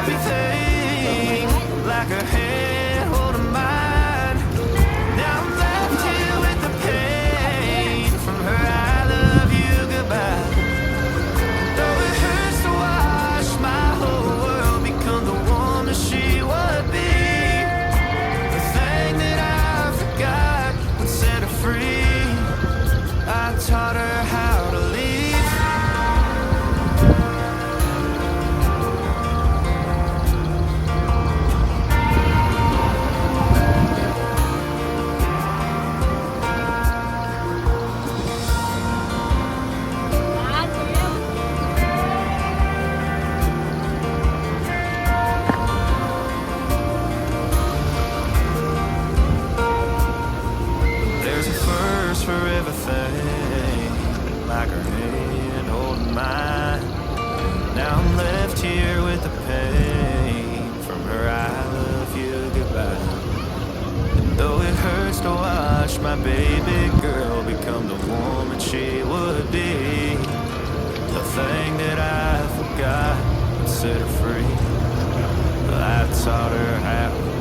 everything, like her hand holding mine. Now I'm left here with the pain from her I love you goodbye. Though it hurts to watch my whole world become the woman she would be. The thing that I forgot would set her free. I taught her how to leave. There's a first for everything, like her hand holding mine. Now I'm left here with the pain from her I love you goodbye. And though it hurts to watch my baby girl become the woman she would be, the thing that I forgot would set her free. I taught her how